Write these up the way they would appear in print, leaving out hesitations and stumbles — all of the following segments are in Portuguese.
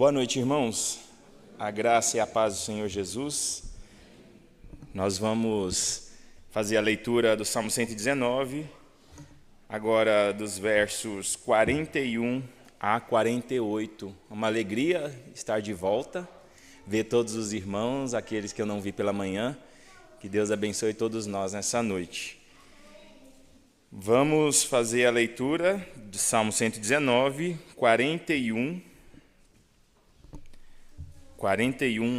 Boa noite, irmãos. A graça e a paz do Senhor Jesus. Nós vamos fazer a leitura do Salmo 119, agora dos versos 41 a 48. Uma alegria estar de volta, ver todos os irmãos, aqueles que eu não vi pela manhã. Que Deus abençoe todos nós nessa noite. Vamos fazer a leitura do Salmo 119, 41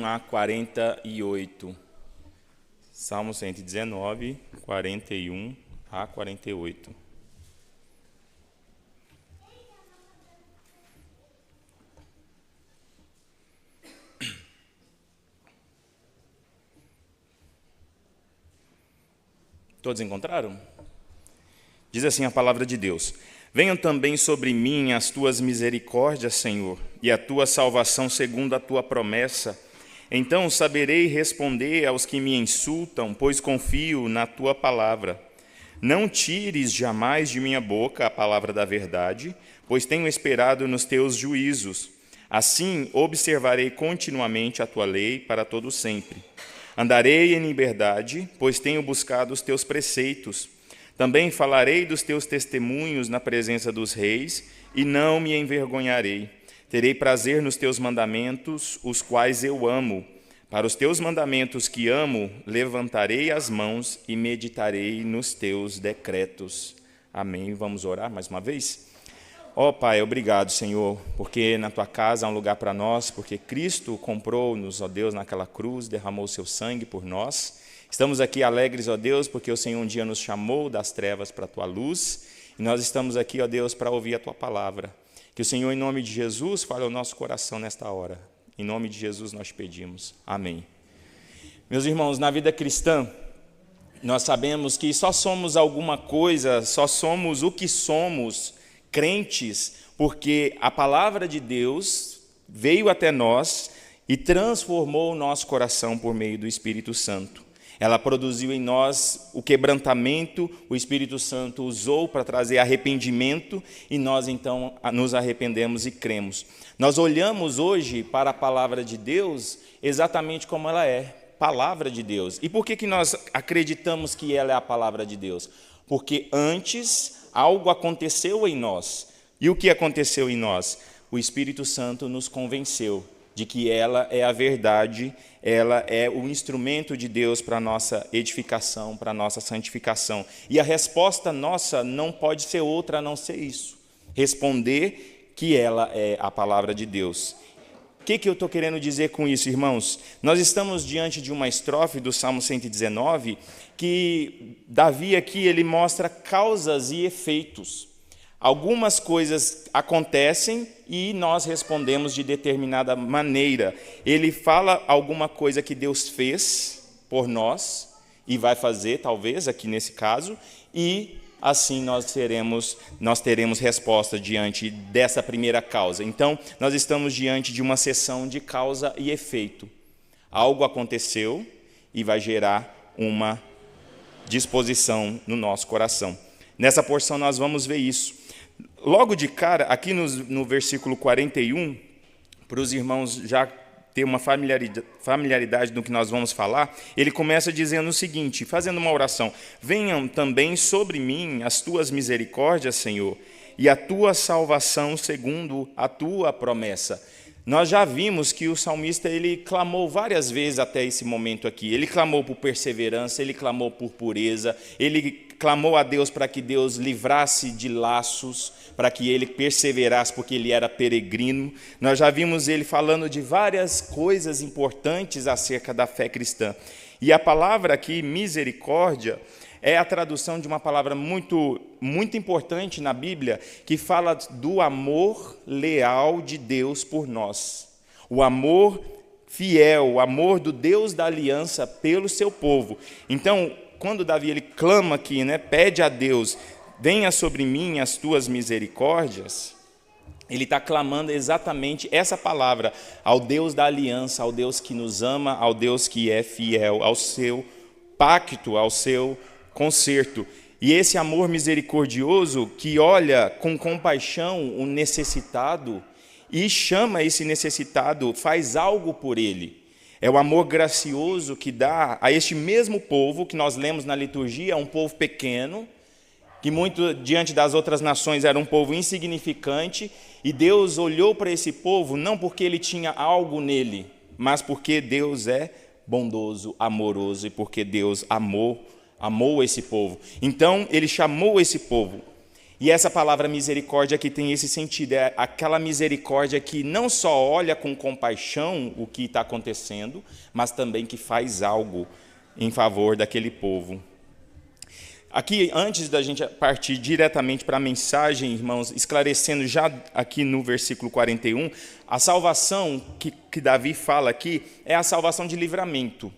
a 48. Salmo 119, 41 a 48. Todos encontraram? Diz assim a palavra de Deus: Venham também sobre mim as tuas misericórdias, Senhor, e a tua salvação segundo a tua promessa. Então saberei responder aos que me insultam, pois confio na tua palavra. Não tires jamais de minha boca a palavra da verdade, pois tenho esperado nos teus juízos. Assim observarei continuamente a tua lei para todo sempre. Andarei em liberdade, pois tenho buscado os teus preceitos. Também falarei dos teus testemunhos na presença dos reis, e não me envergonharei. Terei prazer nos teus mandamentos, os quais eu amo. Para os teus mandamentos que amo, levantarei as mãos e meditarei nos teus decretos. Amém. Vamos orar mais uma vez? Ó Pai, obrigado, Senhor, porque na tua casa há um lugar para nós, porque Cristo comprou-nos, ó Deus, naquela cruz, derramou o seu sangue por nós. Estamos aqui alegres, ó Deus, porque o Senhor um dia nos chamou das trevas para a tua luz, e nós estamos aqui, ó Deus, para ouvir a tua palavra. Que o Senhor, em nome de Jesus, fale ao nosso coração nesta hora. Em nome de Jesus nós pedimos. Amém. Meus irmãos, na vida cristã, nós sabemos que só somos alguma coisa, só somos o que somos, crentes, porque a palavra de Deus veio até nós e transformou o nosso coração por meio do Espírito Santo. Ela produziu em nós o quebrantamento, o Espírito Santo usou para trazer arrependimento e nós então nos arrependemos e cremos. Nós olhamos hoje para a palavra de Deus exatamente como ela é, palavra de Deus. E por que nós acreditamos que ela é a palavra de Deus? Porque antes algo aconteceu em nós. E o que aconteceu em nós? O Espírito Santo nos convenceu de que ela é a verdade, ela é o instrumento de Deus para a nossa edificação, para a nossa santificação. E a resposta nossa não pode ser outra a não ser isso. Responder que ela é a palavra de Deus. O que eu estou querendo dizer com isso, irmãos? Nós estamos diante de uma estrofe do Salmo 119, que Davi aqui ele mostra causas e efeitos. Algumas coisas acontecem e nós respondemos de determinada maneira. Ele fala alguma coisa que Deus fez por nós e vai fazer, talvez, aqui nesse caso, e assim nós teremos resposta diante dessa primeira causa. Então, nós estamos diante de uma sessão de causa e efeito. Algo aconteceu e vai gerar uma disposição no nosso coração. Nessa porção nós vamos ver isso. Logo de cara, aqui no versículo 41, para os irmãos já ter uma familiaridade do que nós vamos falar, ele começa dizendo o seguinte, fazendo uma oração: Venham também sobre mim as tuas misericórdias, Senhor, e a tua salvação segundo a tua promessa. Nós já vimos que o salmista ele clamou várias vezes até esse momento aqui. Ele clamou por perseverança, ele clamou por pureza, ele clamou a Deus para que Deus livrasse de laços, para que ele perseverasse, porque ele era peregrino. Nós já vimos ele falando de várias coisas importantes acerca da fé cristã. E a palavra aqui, misericórdia, é a tradução de uma palavra muito importante na Bíblia, que fala do amor leal de Deus por nós. O amor fiel, o amor do Deus da aliança pelo seu povo. Então, quando Davi ele clama aqui, pede a Deus, venha sobre mim as tuas misericórdias, ele está clamando exatamente essa palavra ao Deus da aliança, ao Deus que nos ama, ao Deus que é fiel, ao seu pacto, ao seu conserto. E esse amor misericordioso que olha com compaixão o necessitado e chama esse necessitado, faz algo por ele. É o amor gracioso que dá a este mesmo povo que nós lemos na liturgia, um povo pequeno, que muito diante das outras nações era um povo insignificante, e Deus olhou para esse povo não porque ele tinha algo nele, mas porque Deus é bondoso, amoroso, e porque Deus amou esse povo. Então, ele chamou esse povo. E essa palavra misericórdia aqui tem esse sentido, é aquela misericórdia que não só olha com compaixão o que está acontecendo, mas também que faz algo em favor daquele povo. Aqui, antes da gente partir diretamente para a mensagem, irmãos, esclarecendo já aqui no versículo 41, a salvação que Davi fala aqui é a salvação de livramento.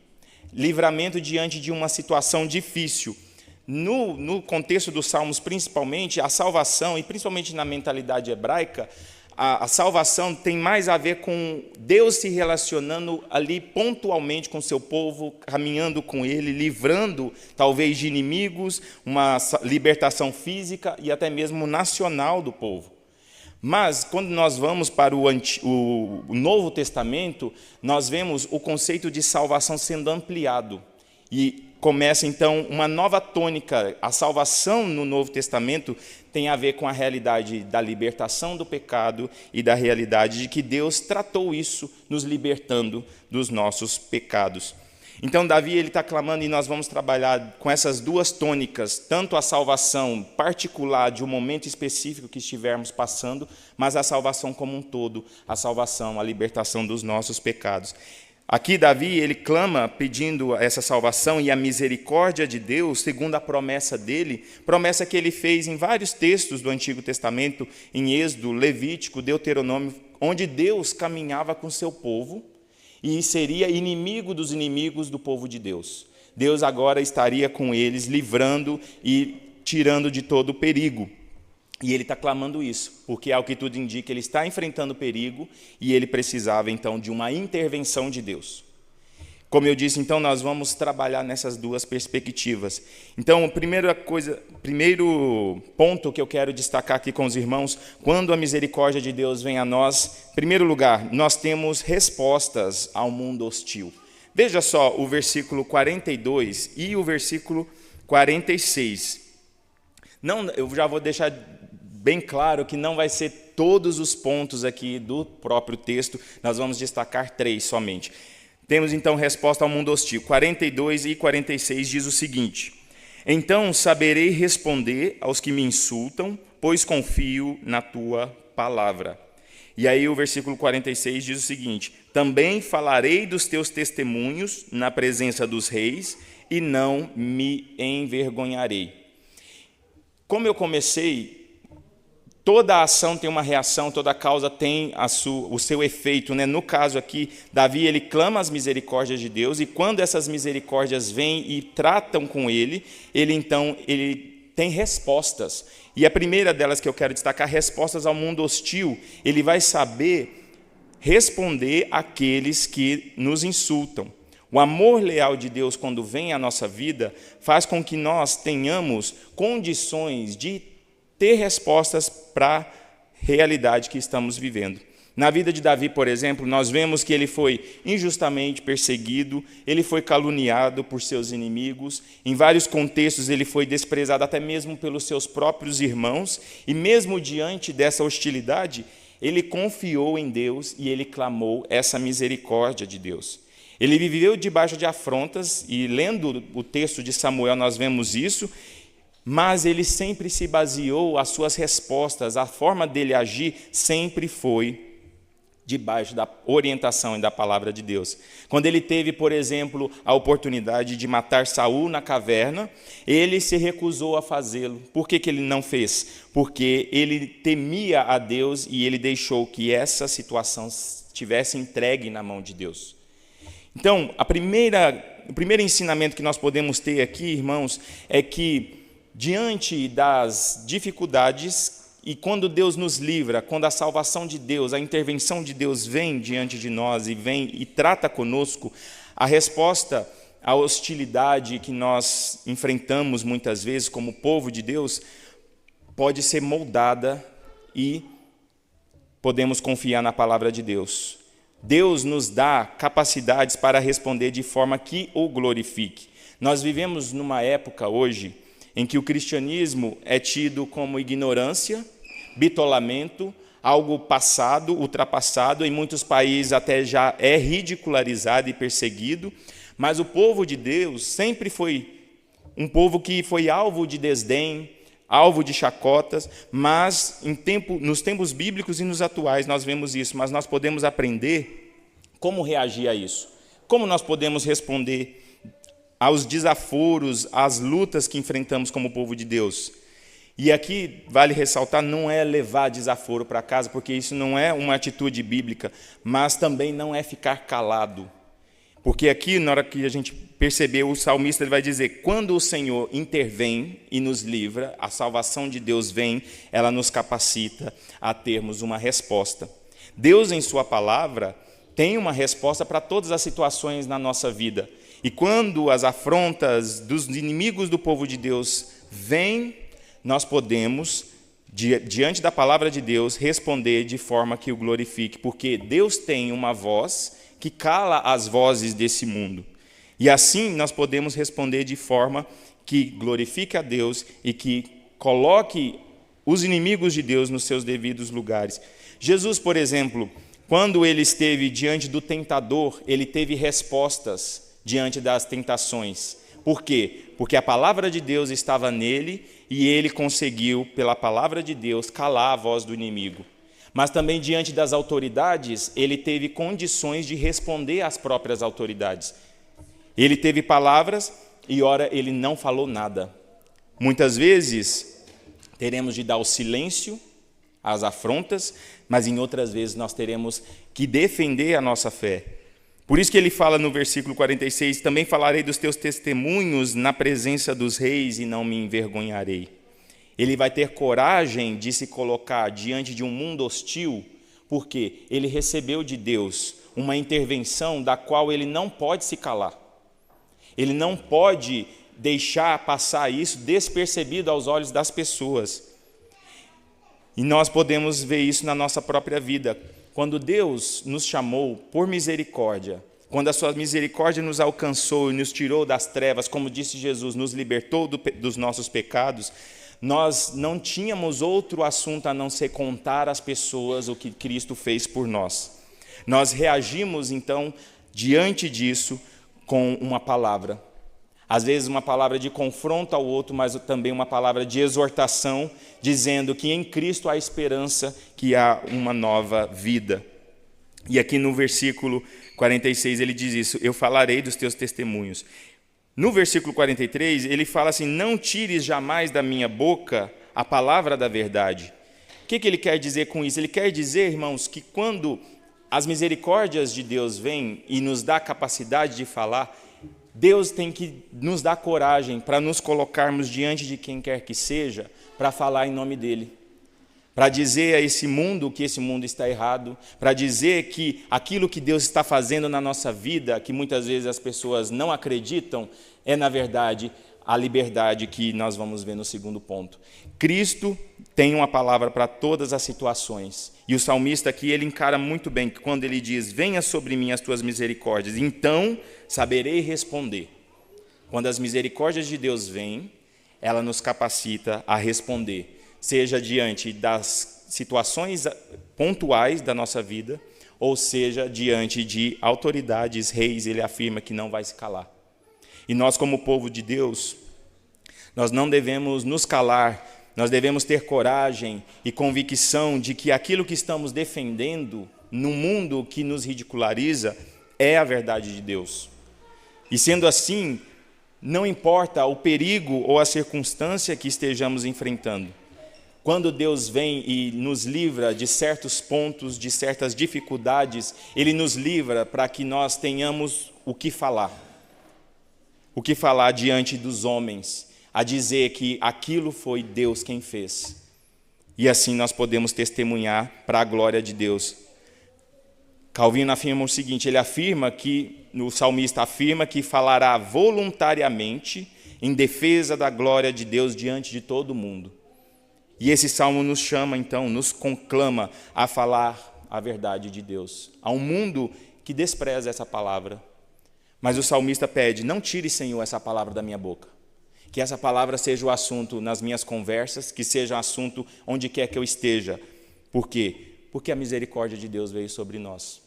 Livramento diante de uma situação difícil. No contexto dos Salmos, principalmente, a salvação, e principalmente na mentalidade hebraica, a salvação tem mais a ver com Deus se relacionando ali pontualmente com o seu povo, caminhando com ele, livrando talvez de inimigos, uma libertação física e até mesmo nacional do povo. Mas, quando nós vamos para o Novo Testamento, nós vemos o conceito de salvação sendo ampliado. E começa, então, uma nova tônica. A salvação no Novo Testamento tem a ver com a realidade da libertação do pecado e da realidade de que Deus tratou isso, nos libertando dos nossos pecados. Então, Davi está clamando, e nós vamos trabalhar com essas duas tônicas, tanto a salvação particular de um momento específico que estivermos passando, mas a salvação como um todo, a salvação, a libertação dos nossos pecados. Aqui Davi, ele clama pedindo essa salvação e a misericórdia de Deus, segundo a promessa dele, promessa que ele fez em vários textos do Antigo Testamento, em Êxodo, Levítico, Deuteronômio, onde Deus caminhava com seu povo e seria inimigo dos inimigos do povo de Deus. Deus agora estaria com eles, livrando e tirando de todo o perigo. E ele está clamando isso, porque ao que tudo indica, ele está enfrentando perigo e ele precisava, então, de uma intervenção de Deus. Como eu disse, então, nós vamos trabalhar nessas duas perspectivas. Então, primeiro ponto que eu quero destacar aqui com os irmãos, quando a misericórdia de Deus vem a nós, em primeiro lugar, nós temos respostas ao mundo hostil. Veja só o versículo 42 e o versículo 46. Não, eu já vou deixar bem claro que não vai ser todos os pontos aqui do próprio texto, nós vamos destacar 3 somente. Temos então resposta ao mundo hostil. 42 e 46 diz o seguinte: então saberei responder aos que me insultam, pois confio na tua palavra. E aí o versículo 46 diz o seguinte: também falarei dos teus testemunhos na presença dos reis e não me envergonharei. Como eu comecei, toda ação tem uma reação, toda causa tem o seu efeito, né? No caso aqui, Davi, ele clama as misericórdias de Deus, e quando essas misericórdias vêm e tratam com ele tem respostas. E a primeira delas que eu quero destacar, respostas ao mundo hostil. Ele vai saber responder àqueles que nos insultam. O amor leal de Deus, quando vem à nossa vida, faz com que nós tenhamos condições de ter respostas para a realidade que estamos vivendo. Na vida de Davi, por exemplo, nós vemos que ele foi injustamente perseguido, ele foi caluniado por seus inimigos, em vários contextos ele foi desprezado até mesmo pelos seus próprios irmãos, e mesmo diante dessa hostilidade, ele confiou em Deus e ele clamou essa misericórdia de Deus. Ele viveu debaixo de afrontas, e lendo o texto de Samuel nós vemos isso, mas ele sempre se baseou, as suas respostas, a forma dele agir sempre foi debaixo da orientação e da palavra de Deus. Quando ele teve, por exemplo, a oportunidade de matar Saul na caverna, ele se recusou a fazê-lo. Por que ele não fez? Porque ele temia a Deus e ele deixou que essa situação estivesse entregue na mão de Deus. Então, o primeiro ensinamento que nós podemos ter aqui, irmãos, é que diante das dificuldades, e quando Deus nos livra, quando a salvação de Deus, a intervenção de Deus vem diante de nós e vem e trata conosco, a resposta à hostilidade que nós enfrentamos muitas vezes como povo de Deus pode ser moldada e podemos confiar na palavra de Deus. Deus nos dá capacidades para responder de forma que o glorifique. Nós vivemos numa época hoje em que o cristianismo é tido como ignorância, bitolamento, algo passado, ultrapassado, em muitos países até já é ridicularizado e perseguido, mas o povo de Deus sempre foi um povo que foi alvo de desdém, alvo de chacotas, mas nos tempos bíblicos e nos atuais nós vemos isso, mas nós podemos aprender como reagir a isso, como nós podemos responder aos desaforos, às lutas que enfrentamos como povo de Deus. E aqui vale ressaltar, não é levar desaforo para casa, porque isso não é uma atitude bíblica, mas também não é ficar calado. Porque aqui, na hora que a gente perceber, o salmista ele vai dizer, quando o Senhor intervém e nos livra, a salvação de Deus vem, ela nos capacita a termos uma resposta. Deus, em sua palavra, tem uma resposta para todas as situações na nossa vida. E quando as afrontas dos inimigos do povo de Deus vêm, nós podemos, diante da palavra de Deus, responder de forma que o glorifique, porque Deus tem uma voz que cala as vozes desse mundo. E assim nós podemos responder de forma que glorifique a Deus e que coloque os inimigos de Deus nos seus devidos lugares. Jesus, por exemplo, quando ele esteve diante do tentador, ele teve respostas diante das tentações. Por quê? Porque a palavra de Deus estava nele e ele conseguiu, pela palavra de Deus, calar a voz do inimigo. Mas também diante das autoridades, ele teve condições de responder às próprias autoridades. Ele teve palavras e, ora, ele não falou nada. Muitas vezes, teremos de dar o silêncio às afrontas, mas em outras vezes nós teremos que defender a nossa fé. Por isso que ele fala no versículo 46, também falarei dos teus testemunhos na presença dos reis e não me envergonharei. Ele vai ter coragem de se colocar diante de um mundo hostil, porque ele recebeu de Deus uma intervenção da qual ele não pode se calar. Ele não pode deixar passar isso despercebido aos olhos das pessoas. E nós podemos ver isso na nossa própria vida. Quando Deus nos chamou por misericórdia, quando a sua misericórdia nos alcançou e nos tirou das trevas, como disse Jesus, nos libertou dos nossos pecados, nós não tínhamos outro assunto a não ser contar às pessoas o que Cristo fez por nós. Nós reagimos, então, diante disso, com uma palavra. Às vezes uma palavra de confronto ao outro, mas também uma palavra de exortação, dizendo que em Cristo há esperança, que há uma nova vida. E aqui no versículo 46 ele diz isso, eu falarei dos teus testemunhos. No versículo 43 ele fala assim, não tires jamais da minha boca a palavra da verdade. O que ele quer dizer com isso? Ele quer dizer, irmãos, que quando as misericórdias de Deus vêm e nos dá capacidade de falar, Deus tem que nos dar coragem para nos colocarmos diante de quem quer que seja, para falar em nome dele. Para dizer a esse mundo que esse mundo está errado, para dizer que aquilo que Deus está fazendo na nossa vida, que muitas vezes as pessoas não acreditam, é na verdade a liberdade que nós vamos ver no segundo ponto. Cristo tem uma palavra para todas as situações. E o salmista aqui, ele encara muito bem, que quando ele diz, venha sobre mim as tuas misericórdias, então saberei responder. Quando as misericórdias de Deus vêm, ela nos capacita a responder, seja diante das situações pontuais da nossa vida, ou seja, diante de autoridades, reis, ele afirma que não vai se calar. E nós, como povo de Deus, nós não devemos nos calar, nós devemos ter coragem e convicção de que aquilo que estamos defendendo no mundo que nos ridiculariza é a verdade de Deus. E sendo assim, não importa o perigo ou a circunstância que estejamos enfrentando, quando Deus vem e nos livra de certos pontos, de certas dificuldades, Ele nos livra para que nós tenhamos o que falar. O que falar diante dos homens, a dizer que aquilo foi Deus quem fez. E assim nós podemos testemunhar para a glória de Deus. Calvino afirma o seguinte, o salmista afirma que falará voluntariamente em defesa da glória de Deus diante de todo mundo. E esse salmo nos chama, então, nos conclama a falar a verdade de Deus. Há um mundo que despreza essa palavra. Mas o salmista pede: não tire, Senhor, essa palavra da minha boca. Que essa palavra seja o assunto nas minhas conversas, que seja o assunto onde quer que eu esteja. Por quê? Porque a misericórdia de Deus veio sobre nós.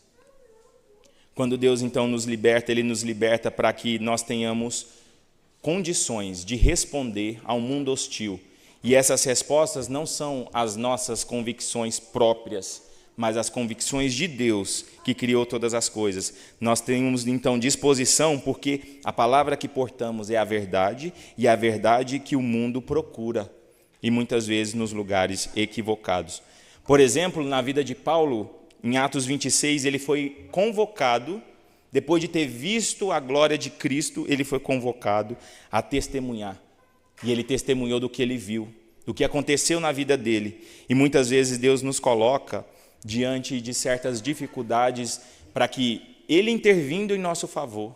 Quando Deus, então, nos liberta, Ele nos liberta para que nós tenhamos condições de responder a um mundo hostil. E essas respostas não são as nossas convicções próprias, mas as convicções de Deus, que criou todas as coisas. Nós temos, então, disposição, porque a palavra que portamos é a verdade, e a verdade que o mundo procura, e muitas vezes nos lugares equivocados. Por exemplo, na vida de Paulo, em Atos 26, ele foi convocado, depois de ter visto a glória de Cristo, ele foi convocado a testemunhar. E ele testemunhou do que ele viu, do que aconteceu na vida dele. E muitas vezes Deus nos coloca diante de certas dificuldades para que Ele intervindo em nosso favor,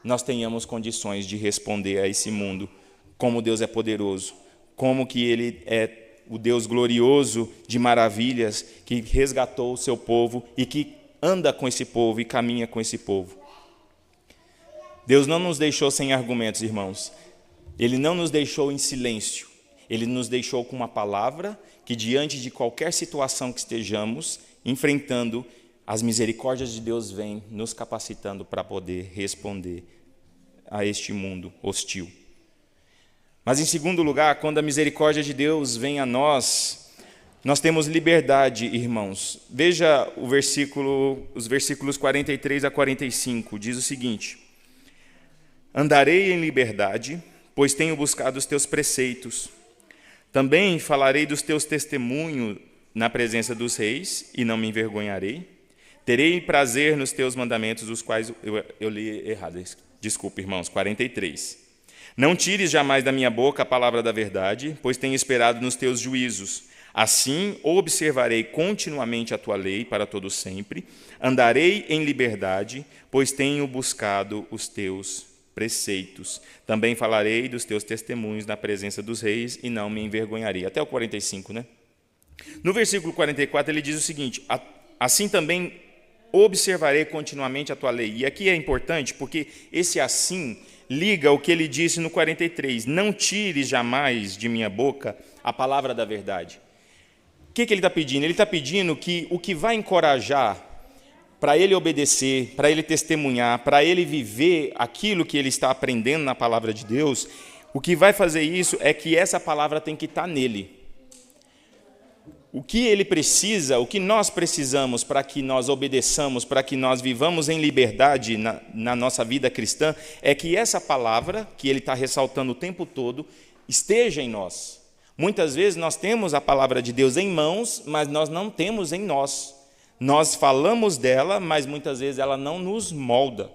nós tenhamos condições de responder a esse mundo, como Deus é poderoso, como que Ele é o Deus glorioso de maravilhas, que resgatou o seu povo e que anda com esse povo e caminha com esse povo. Deus não nos deixou sem argumentos, irmãos. Ele não nos deixou em silêncio. Ele nos deixou com uma palavra que, diante de qualquer situação que estejamos enfrentando, as misericórdias de Deus vêm nos capacitando para poder responder a este mundo hostil. Mas, em segundo lugar, quando a misericórdia de Deus vem a nós, nós temos liberdade, irmãos. Veja os versículos 43 a 45, diz o seguinte: andarei em liberdade, pois tenho buscado os teus preceitos. Também falarei dos teus testemunhos na presença dos reis, e não me envergonharei. Terei prazer nos teus mandamentos, os quais eu li errado. Desculpe, irmãos, 43. Não tires jamais da minha boca a palavra da verdade, pois tenho esperado nos teus juízos. Assim, observarei continuamente a tua lei para todo sempre. Andarei em liberdade, pois tenho buscado os teus preceitos. Também falarei dos teus testemunhos na presença dos reis e não me envergonharei. Até o 45, né? No versículo 44 ele diz o seguinte: assim também observarei continuamente a tua lei. E aqui é importante porque esse assim liga o que ele disse no 43. Não tires jamais de minha boca a palavra da verdade. O que ele está pedindo? Ele está pedindo que o que vai encorajar para ele obedecer, para ele testemunhar, para ele viver aquilo que ele está aprendendo na palavra de Deus, o que vai fazer isso é que essa palavra tem que estar nele. O que ele precisa, o que nós precisamos para que nós obedeçamos, para que nós vivamos em liberdade na nossa vida cristã, é que essa palavra, que ele está ressaltando o tempo todo, esteja em nós. Muitas vezes nós temos a palavra de Deus em mãos, mas nós não temos em nós. Nós falamos dela, mas muitas vezes ela não nos molda.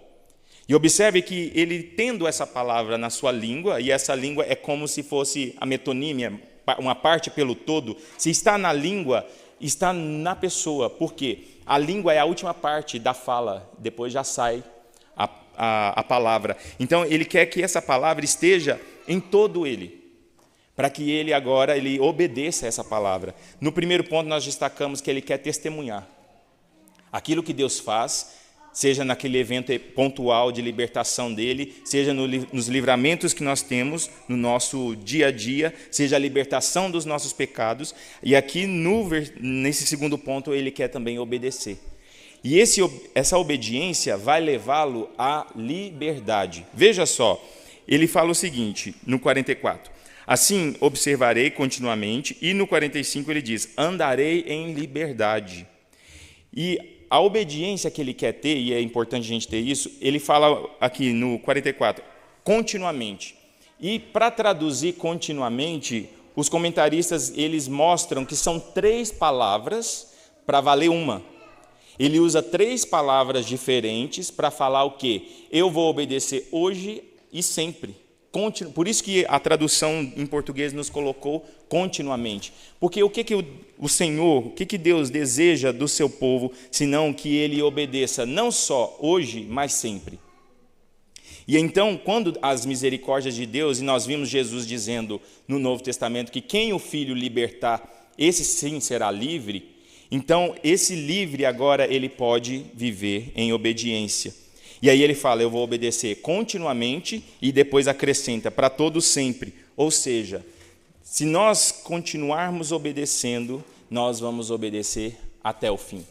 E observe que ele, tendo essa palavra na sua língua, e essa língua é como se fosse a metonímia, uma parte pelo todo, se está na língua, está na pessoa. Por quê? A língua é a última parte da fala, depois já sai a palavra. Então, ele quer que essa palavra esteja em todo ele, para que ele agora obedeça a essa palavra. No primeiro ponto, nós destacamos que ele quer testemunhar aquilo que Deus faz, seja naquele evento pontual de libertação dele, seja nos livramentos que nós temos no nosso dia a dia, seja a libertação dos nossos pecados. E aqui, nesse segundo ponto, ele quer também obedecer. E essa obediência vai levá-lo à liberdade. Veja só, ele fala o seguinte, no 44. Assim, observarei continuamente, e no 45 ele diz, andarei em liberdade. E a obediência que ele quer ter, e é importante a gente ter isso, ele fala aqui no 44, continuamente. E para traduzir continuamente, os comentaristas eles mostram que são 3 palavras para valer uma. Ele usa 3 palavras diferentes para falar o quê? Eu vou obedecer hoje e sempre. Por isso que a tradução em português nos colocou continuamente. Porque o que o Senhor, o que Deus deseja do seu povo, senão que ele obedeça não só hoje, mas sempre. E então, quando as misericórdias de Deus, e nós vimos Jesus dizendo no Novo Testamento que quem o Filho libertar, esse sim será livre, então esse livre agora ele pode viver em obediência. E aí ele fala, eu vou obedecer continuamente, e depois acrescenta, para todo sempre. Ou seja, se nós continuarmos obedecendo, nós vamos obedecer até o fim.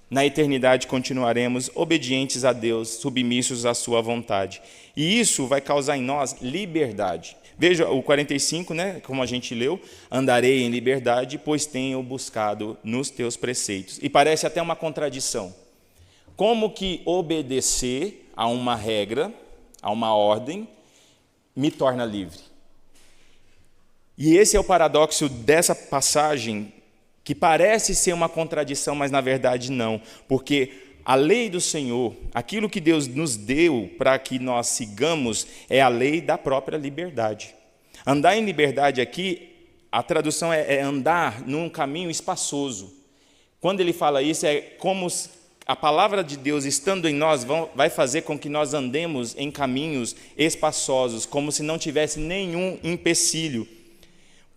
Na eternidade continuaremos obedientes a Deus, submissos à sua vontade. E isso vai causar em nós liberdade. Veja o 45, né, como a gente leu, andarei em liberdade, pois tenho buscado nos teus preceitos. E parece até uma contradição. Como que obedecer a uma regra, a uma ordem, me torna livre? E esse é o paradoxo dessa passagem, que parece ser uma contradição, mas na verdade não, porque a lei do Senhor, aquilo que Deus nos deu para que nós sigamos, é a lei da própria liberdade. Andar em liberdade aqui, a tradução é andar num caminho espaçoso. Quando ele fala isso, é como a palavra de Deus estando em nós vai fazer com que nós andemos em caminhos espaçosos, como se não tivesse nenhum empecilho.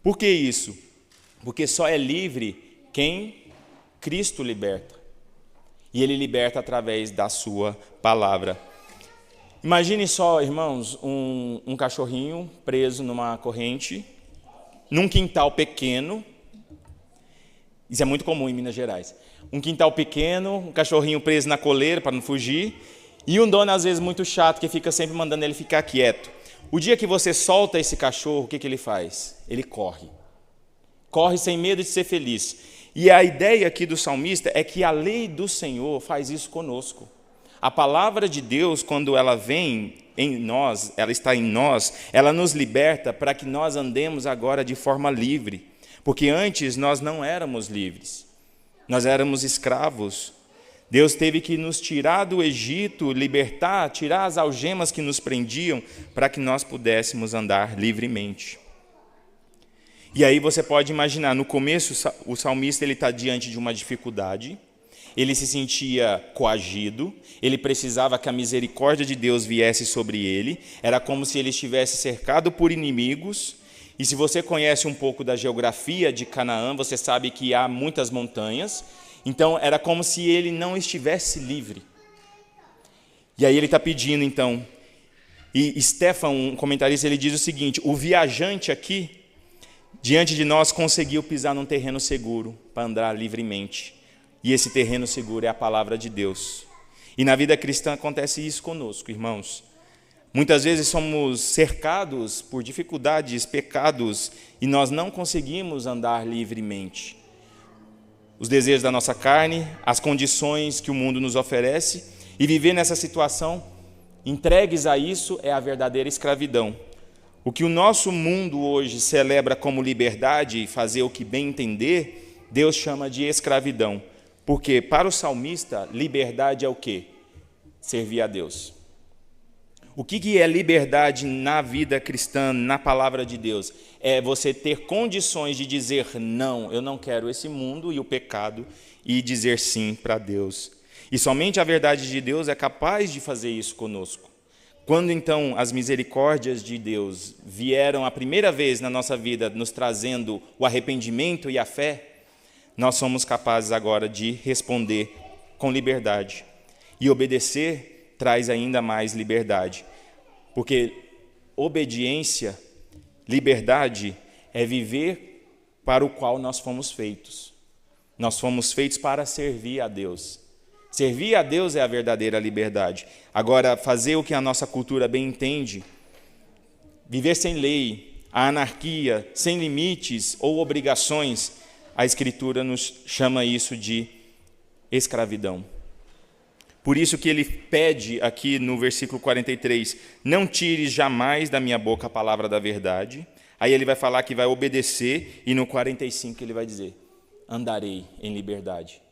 Por que isso? Porque só é livre quem Cristo liberta. E Ele liberta através da sua palavra. Imagine só, irmãos, um cachorrinho preso numa corrente, num quintal pequeno. Isso é muito comum em Minas Gerais. Um quintal pequeno, um cachorrinho preso na coleira para não fugir, e um dono às vezes muito chato que fica sempre mandando ele ficar quieto. O dia que você solta esse cachorro, o que ele faz? Ele corre. Corre sem medo de ser feliz. E a ideia aqui do salmista é que a lei do Senhor faz isso conosco. A palavra de Deus, quando ela vem em nós, ela está em nós, ela nos liberta para que nós andemos agora de forma livre. Porque antes nós não éramos livres. Nós éramos escravos. Deus teve que nos tirar do Egito, libertar, tirar as algemas que nos prendiam, para que nós pudéssemos andar livremente. E aí você pode imaginar, no começo o salmista está diante de uma dificuldade, ele se sentia coagido, ele precisava que a misericórdia de Deus viesse sobre ele, era como se ele estivesse cercado por inimigos, e se você conhece um pouco da geografia de Canaã, você sabe que há muitas montanhas, então era como se ele não estivesse livre. E aí ele está pedindo então, e Stefan, um comentarista, ele diz o seguinte, o viajante aqui, diante de nós, conseguiu pisar num terreno seguro para andar livremente. E esse terreno seguro é a palavra de Deus. E na vida cristã acontece isso conosco, irmãos. Muitas vezes somos cercados por dificuldades, pecados, e nós não conseguimos andar livremente. Os desejos da nossa carne, as condições que o mundo nos oferece, e viver nessa situação, entregues a isso, é a verdadeira escravidão. O que o nosso mundo hoje celebra como liberdade e fazer o que bem entender, Deus chama de escravidão. Porque para o salmista, liberdade é o quê? Servir a Deus. O que é liberdade na vida cristã, na palavra de Deus? É você ter condições de dizer não, eu não quero esse mundo e o pecado, e dizer sim para Deus. E somente a verdade de Deus é capaz de fazer isso conosco. Quando então as misericórdias de Deus vieram a primeira vez na nossa vida, nos trazendo o arrependimento e a fé, nós somos capazes agora de responder com liberdade. E obedecer traz ainda mais liberdade. Porque obediência, liberdade, é viver para o qual nós fomos feitos. Nós fomos feitos para servir a Deus. Servir a Deus é a verdadeira liberdade. Agora, fazer o que a nossa cultura bem entende, viver sem lei, a anarquia, sem limites ou obrigações, a Escritura nos chama isso de escravidão. Por isso que ele pede aqui no versículo 43, não tires jamais da minha boca a palavra da verdade. Aí ele vai falar que vai obedecer, e no 45 ele vai dizer, andarei em liberdade.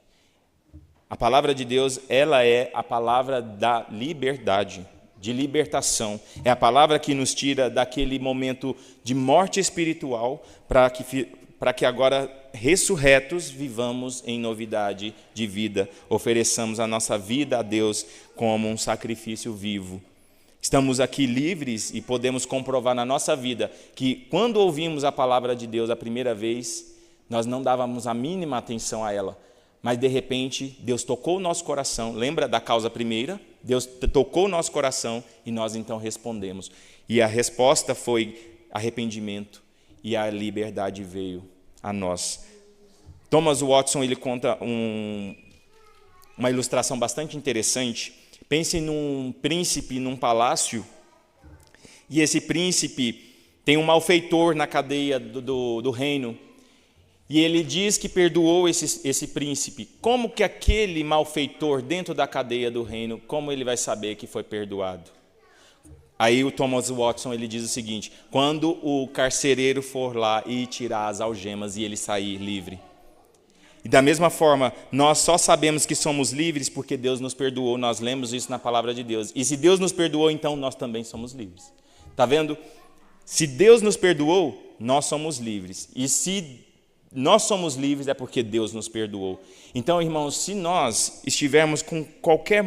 A palavra de Deus, ela é a palavra da liberdade, de libertação. É a palavra que nos tira daquele momento de morte espiritual para que agora, ressurretos, vivamos em novidade de vida. Ofereçamos a nossa vida a Deus como um sacrifício vivo. Estamos aqui livres e podemos comprovar na nossa vida que quando ouvimos a palavra de Deus a primeira vez, nós não dávamos a mínima atenção a ela. Mas de repente, Deus tocou o nosso coração. Lembra da causa primeira? Deus tocou o nosso coração e nós então respondemos. E a resposta foi arrependimento e a liberdade veio a nós. Thomas Watson ele conta uma ilustração bastante interessante. Pense num príncipe num palácio, e esse príncipe tem um malfeitor na cadeia do reino, e ele diz que perdoou esse príncipe. Como que aquele malfeitor dentro da cadeia do reino, como ele vai saber que foi perdoado? Aí o Thomas Watson ele diz o seguinte: quando o carcereiro for lá e tirar as algemas e ele sair livre. E da mesma forma, nós só sabemos que somos livres porque Deus nos perdoou, nós lemos isso na palavra de Deus. E se Deus nos perdoou, então nós também somos livres. Está vendo? Se Deus nos perdoou, nós somos livres. E se nós somos livres é porque Deus nos perdoou. Então, irmãos, se nós estivermos com qualquer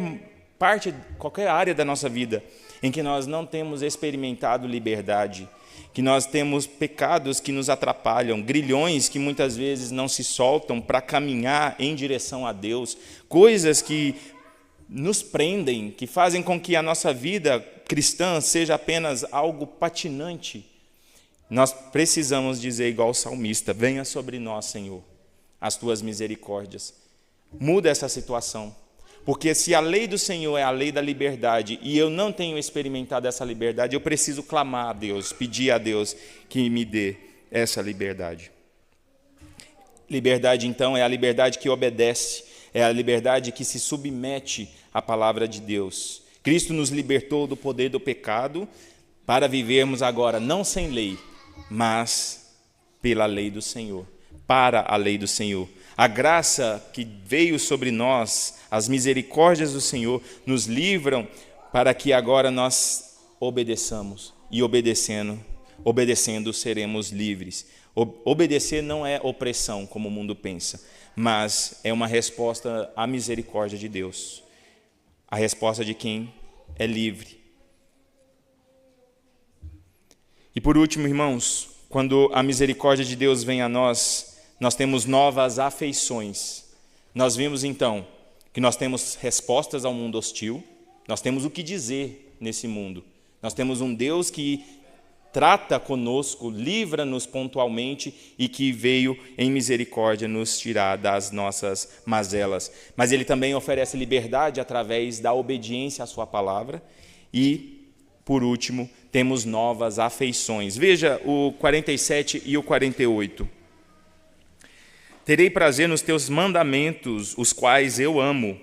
área da nossa vida em que nós não temos experimentado liberdade, que nós temos pecados que nos atrapalham, grilhões que muitas vezes não se soltam para caminhar em direção a Deus, coisas que nos prendem, que fazem com que a nossa vida cristã seja apenas algo patinante, nós precisamos dizer igual o salmista: venha sobre nós, Senhor, as tuas misericórdias. Muda essa situação. Porque se a lei do Senhor é a lei da liberdade e eu não tenho experimentado essa liberdade, eu preciso clamar a Deus, pedir a Deus que me dê essa liberdade. Liberdade, então, é a liberdade que obedece, é a liberdade que se submete à palavra de Deus. Cristo nos libertou do poder do pecado para vivermos agora não sem lei, mas pela lei do Senhor, para a lei do Senhor. A graça que veio sobre nós, as misericórdias do Senhor, nos livram para que agora nós obedeçamos. E obedecendo seremos livres. Obedecer não é opressão, como o mundo pensa, mas é uma resposta à misericórdia de Deus. A resposta de quem é livre. E por último, irmãos, quando a misericórdia de Deus vem a nós, nós temos novas afeições. Nós vimos então que nós temos respostas ao mundo hostil, nós temos o que dizer nesse mundo. Nós temos um Deus que trata conosco, livra-nos pontualmente e que veio em misericórdia nos tirar das nossas mazelas. Mas Ele também oferece liberdade através da obediência à sua palavra. E, por último, temos novas afeições. Veja o 47 e o 48. Terei prazer nos teus mandamentos, os quais eu amo.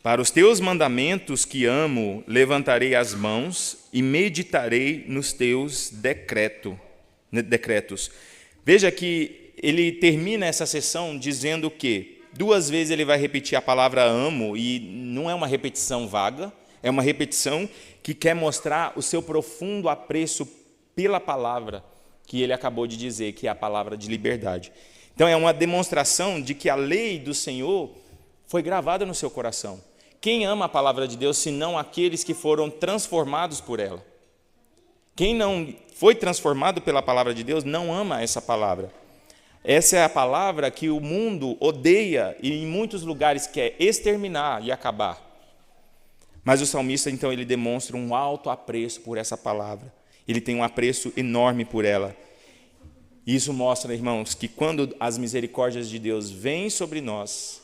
Para os teus mandamentos que amo, levantarei as mãos e meditarei nos teus decretos. Veja que ele termina essa sessão dizendo que 2 vezes ele vai repetir a palavra amo, e não é uma repetição vaga, é uma repetição que quer mostrar o seu profundo apreço pela palavra que ele acabou de dizer, que é a palavra de liberdade. Então, é uma demonstração de que a lei do Senhor foi gravada no seu coração. Quem ama a palavra de Deus, senão aqueles que foram transformados por ela? Quem não foi transformado pela palavra de Deus, não ama essa palavra. Essa é a palavra que o mundo odeia e em muitos lugares quer exterminar e acabar. Mas o salmista, então, ele demonstra um alto apreço por essa palavra. Ele tem um apreço enorme por ela. Isso mostra, irmãos, que quando as misericórdias de Deus vêm sobre nós,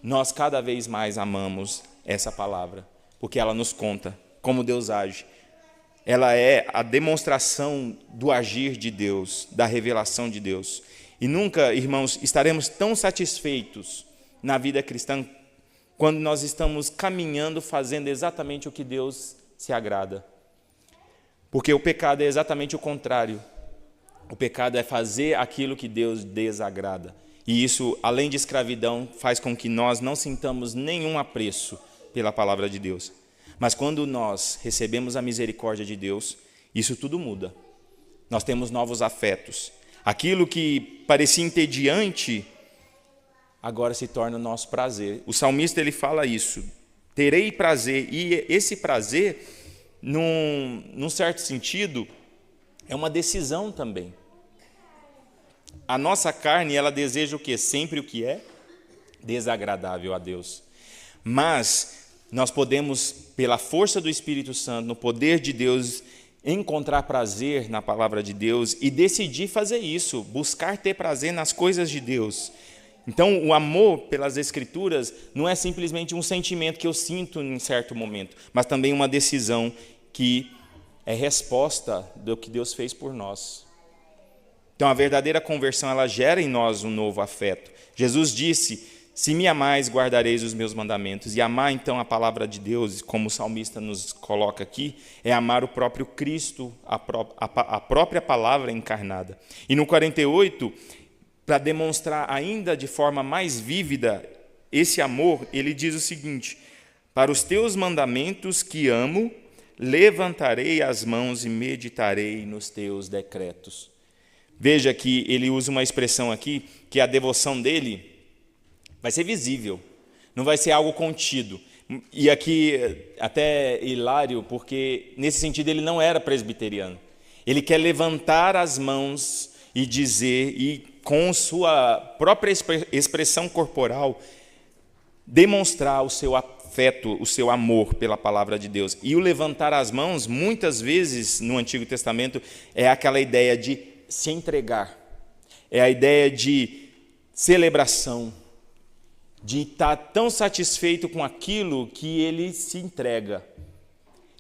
nós cada vez mais amamos essa palavra, porque ela nos conta como Deus age. Ela é a demonstração do agir de Deus, da revelação de Deus. E nunca, irmãos, estaremos tão satisfeitos na vida cristã quando nós estamos caminhando, fazendo exatamente o que Deus se agrada. Porque o pecado é exatamente o contrário. O pecado é fazer aquilo que Deus desagrada. E isso, além de escravidão, faz com que nós não sintamos nenhum apreço pela palavra de Deus. Mas quando nós recebemos a misericórdia de Deus, isso tudo muda. Nós temos novos afetos. Aquilo que parecia entediante, agora se torna nosso prazer. O salmista ele fala isso. Terei prazer. E esse prazer num certo sentido, é uma decisão também. A nossa carne, ela deseja o quê? Sempre o que é desagradável a Deus. Mas nós podemos, pela força do Espírito Santo, no poder de Deus, encontrar prazer na palavra de Deus e decidir fazer isso, buscar ter prazer nas coisas de Deus. Então, o amor pelas Escrituras não é simplesmente um sentimento que eu sinto em certo momento, mas também uma decisão que é resposta do que Deus fez por nós. Então, a verdadeira conversão, ela gera em nós um novo afeto. Jesus disse: se me amais, guardareis os meus mandamentos. E amar, então, a palavra de Deus, como o salmista nos coloca aqui, é amar o próprio Cristo, a própria palavra encarnada. E no 48, para demonstrar ainda de forma mais vívida esse amor, ele diz o seguinte: para os teus mandamentos que amo, levantarei as mãos e meditarei nos teus decretos. Veja que ele usa uma expressão aqui, que a devoção dele vai ser visível, não vai ser algo contido. E aqui até hilário, porque nesse sentido ele não era presbiteriano. Ele quer levantar as mãos e dizer, e com sua própria expressão corporal, demonstrar o seu afeto, o seu amor pela palavra de Deus. E o levantar as mãos, muitas vezes no Antigo Testamento, é aquela ideia de se entregar, é a ideia de celebração, de estar tão satisfeito com aquilo que ele se entrega.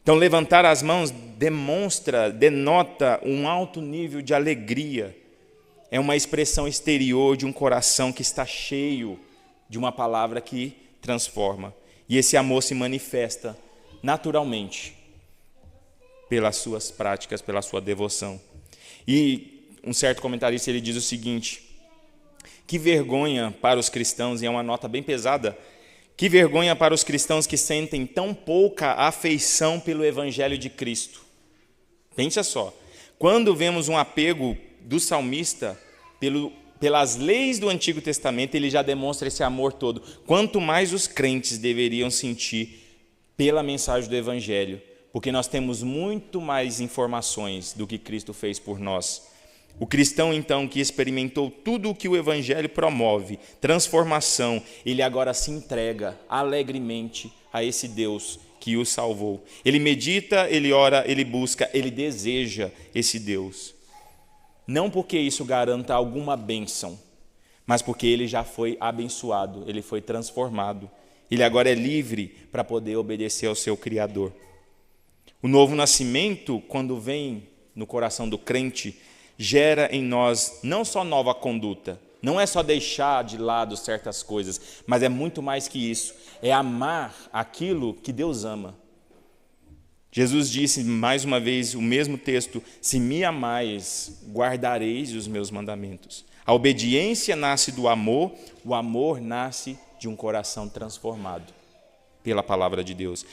Então, levantar as mãos denota um alto nível de alegria. É uma expressão exterior de um coração que está cheio de uma palavra que transforma. E esse amor se manifesta naturalmente pelas suas práticas, pela sua devoção. E um certo comentarista ele diz o seguinte: que vergonha para os cristãos, e é uma nota bem pesada, que vergonha para os cristãos que sentem tão pouca afeição pelo Evangelho de Cristo. Pensa só, quando vemos um apego do salmista pelas leis do Antigo Testamento, ele já demonstra esse amor todo. Quanto mais os crentes deveriam sentir pela mensagem do Evangelho, porque nós temos muito mais informações do que Cristo fez por nós. O cristão, então, que experimentou tudo o que o Evangelho promove, transformação, ele agora se entrega alegremente a esse Deus que o salvou. Ele medita, ele ora, ele busca, ele deseja esse Deus. Não porque isso garanta alguma bênção, mas porque ele já foi abençoado, ele foi transformado. Ele agora é livre para poder obedecer ao seu Criador. O novo nascimento, quando vem no coração do crente, gera em nós não só nova conduta, não é só deixar de lado certas coisas, mas é muito mais que isso, é amar aquilo que Deus ama. Jesus disse, mais uma vez, o mesmo texto: se me amais, guardareis os meus mandamentos. A obediência nasce do amor, o amor nasce de um coração transformado pela palavra de Deus.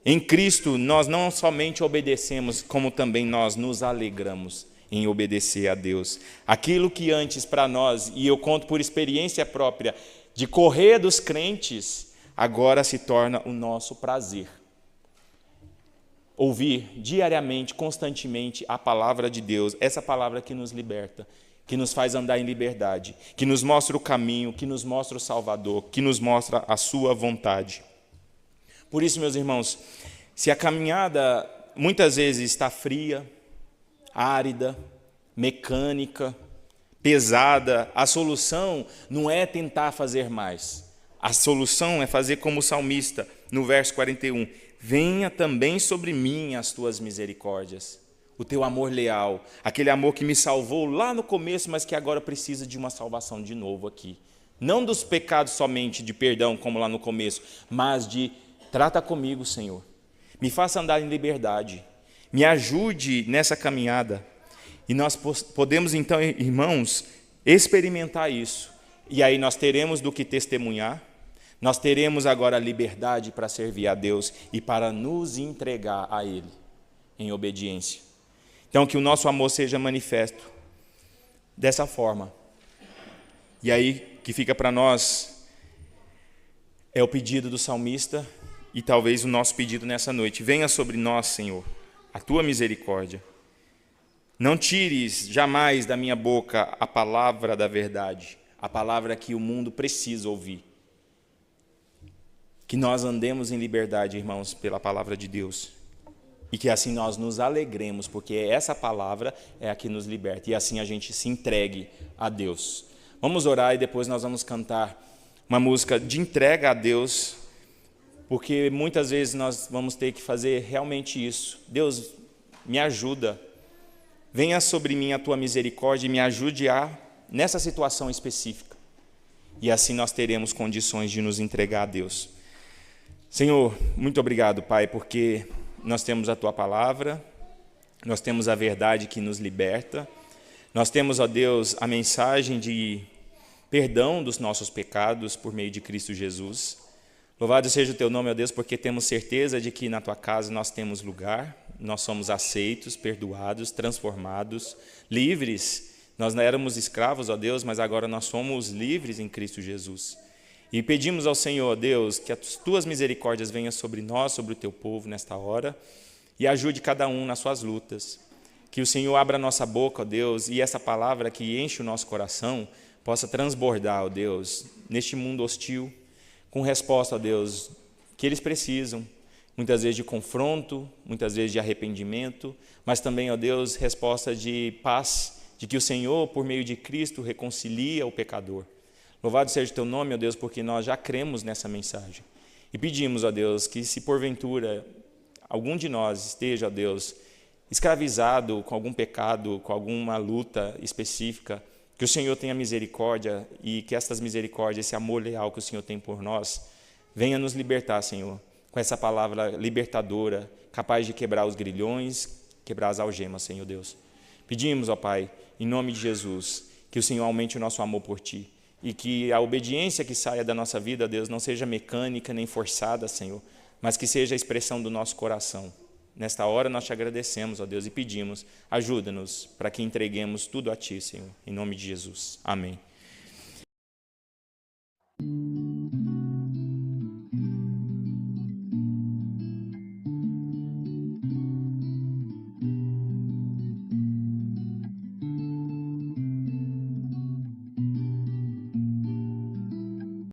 Em Cristo, nós não somente obedecemos, como também nós nos alegramos em obedecer a Deus. Aquilo que antes para nós, e eu conto por experiência própria, de correr dos crentes, agora se torna o nosso prazer. Ouvir diariamente, constantemente a palavra de Deus, essa palavra que nos liberta, que nos faz andar em liberdade, que nos mostra o caminho, que nos mostra o Salvador, que nos mostra a sua vontade. Por isso, meus irmãos, se a caminhada muitas vezes está fria, árida, mecânica, pesada, a solução não é tentar fazer mais. A solução é fazer como o salmista, no verso 41. Venha também sobre mim as tuas misericórdias, o teu amor leal, aquele amor que me salvou lá no começo, mas que agora precisa de uma salvação de novo aqui. Não dos pecados somente, de perdão, como lá no começo, mas de trata comigo, Senhor. Me faça andar em liberdade. Me ajude nessa caminhada. E nós podemos então, irmãos, experimentar isso. E aí nós teremos do que testemunhar. Nós teremos agora a liberdade para servir a Deus e para nos entregar a Ele em obediência. Então, que o nosso amor seja manifesto dessa forma. E aí, que fica para nós é o pedido do salmista e talvez o nosso pedido nessa noite: venha sobre nós, Senhor, a tua misericórdia. Não tires jamais da minha boca a palavra da verdade, a palavra que o mundo precisa ouvir. Que nós andemos em liberdade, irmãos, pela palavra de Deus. E que assim nós nos alegremos, porque essa palavra é a que nos liberta. E assim a gente se entregue a Deus. Vamos orar e depois nós vamos cantar uma música de entrega a Deus, porque muitas vezes nós vamos ter que fazer realmente isso. Deus, me ajuda. Venha sobre mim a tua misericórdia e me ajude nessa situação específica. E assim nós teremos condições de nos entregar a Deus. Senhor, muito obrigado, Pai, porque nós temos a tua palavra, nós temos a verdade que nos liberta, nós temos, ó Deus, a mensagem de perdão dos nossos pecados por meio de Cristo Jesus. Louvado seja o teu nome, ó Deus, porque temos certeza de que na tua casa nós temos lugar, nós somos aceitos, perdoados, transformados, livres. Nós não éramos escravos, ó Deus, mas agora nós somos livres em Cristo Jesus. E pedimos ao Senhor, ó Deus, que as tuas misericórdias venham sobre nós, sobre o teu povo nesta hora, e ajude cada um nas suas lutas. Que o Senhor abra a nossa boca, ó Deus, e essa palavra que enche o nosso coração possa transbordar, ó Deus, neste mundo hostil, com resposta, ó Deus, que eles precisam, muitas vezes de confronto, muitas vezes de arrependimento, mas também, ó Deus, resposta de paz, de que o Senhor, por meio de Cristo, reconcilia o pecador. Louvado seja o teu nome, ó Deus, porque nós já cremos nessa mensagem. E pedimos, ó Deus, que se porventura algum de nós esteja, ó Deus, escravizado com algum pecado, com alguma luta específica, que o Senhor tenha misericórdia e que estas misericórdias, esse amor leal que o Senhor tem por nós, venha nos libertar, Senhor, com essa palavra libertadora, capaz de quebrar os grilhões, quebrar as algemas, Senhor Deus. Pedimos, ó Pai, em nome de Jesus, que o Senhor aumente o nosso amor por Ti e que a obediência que saia da nossa vida, Deus, não seja mecânica nem forçada, Senhor, mas que seja a expressão do nosso coração. Nesta hora nós te agradecemos, ó Deus, e pedimos, ajuda-nos para que entreguemos tudo a Ti, Senhor, em nome de Jesus. Amém.